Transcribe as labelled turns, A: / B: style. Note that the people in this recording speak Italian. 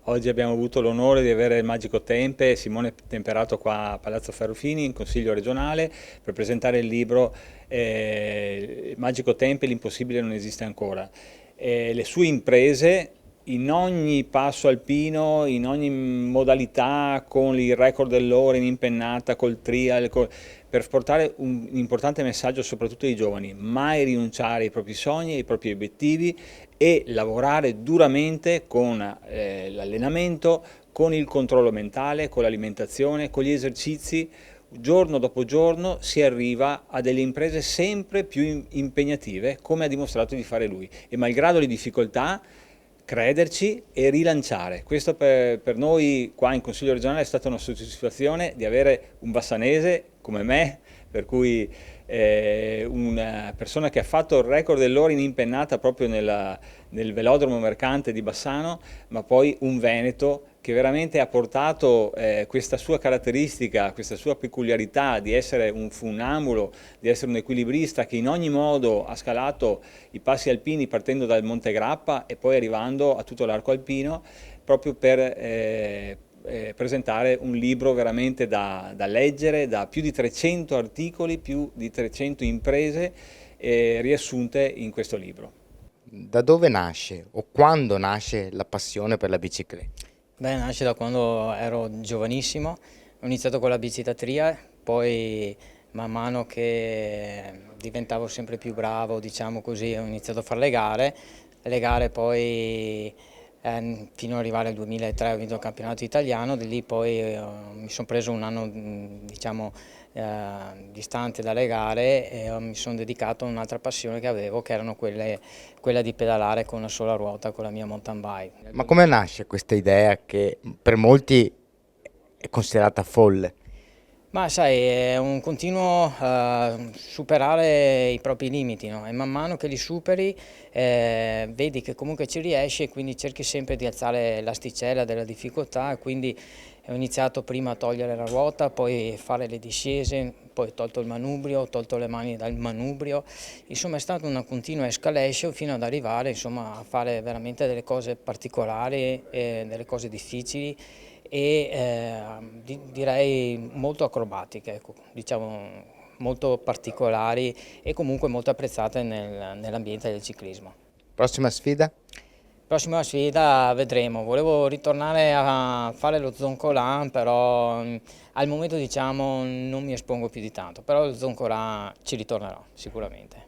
A: Oggi abbiamo avuto l'onore di avere il Magico Tempe, Simone Temperato qua a Palazzo Ferrofini, in Consiglio regionale, per presentare il libro Magico Tempe, l'impossibile non esiste ancora. Le sue imprese in ogni passo alpino, in ogni modalità, con il record dell'ora in impennata, col trial, per portare un importante messaggio soprattutto ai giovani: mai rinunciare ai propri sogni, ai propri obiettivi e lavorare duramente con l'allenamento, con il controllo mentale, con l'alimentazione, con gli esercizi. Giorno dopo giorno si arriva a delle imprese sempre più impegnative, come ha dimostrato di fare lui, e malgrado le difficoltà crederci e rilanciare. Questo per noi qua in Consiglio regionale è stata una soddisfazione di avere un bassanese come me, per cui una persona che ha fatto il record dell'ora in impennata proprio nel velodromo mercante di Bassano, ma poi un veneto che veramente ha portato questa sua caratteristica, questa sua peculiarità di essere un funambulo, di essere un equilibrista che in ogni modo ha scalato i passi alpini partendo dal Monte Grappa e poi arrivando a tutto l'arco alpino, proprio per presentare un libro veramente da leggere, da più di 300 articoli, più di 300 imprese riassunte in questo libro.
B: Da dove nasce o quando nasce la passione per la bicicletta?
C: Beh, nasce da quando ero giovanissimo, ho iniziato con la bicicletta, poi man mano che diventavo sempre più bravo, diciamo così, ho iniziato a fare le gare poi fino ad arrivare al 2003 ho vinto il campionato italiano, di lì poi mi sono preso un anno diciamo distante dalle gare e mi sono dedicato a un'altra passione che avevo, che erano quella di pedalare con una sola ruota con la mia mountain bike.
B: Ma come nasce questa idea che per molti è considerata folle?
C: Ma sai, è un continuo superare i propri limiti, no? E man mano che li superi vedi che comunque ci riesci e quindi cerchi sempre di alzare l'asticella della difficoltà, e quindi ho iniziato prima a togliere la ruota, poi fare le discese, poi ho tolto il manubrio, ho tolto le mani dal manubrio, insomma è stata una continua escalation fino ad arrivare insomma, a fare veramente delle cose particolari, delle cose difficili e direi molto acrobatiche, ecco, diciamo molto particolari e comunque molto apprezzate nell'ambiente del ciclismo.
B: Prossima sfida?
C: Prossima sfida vedremo, volevo ritornare a fare lo Zoncolan, però al momento diciamo non mi espongo più di tanto, però lo Zoncolan ci ritornerò sicuramente.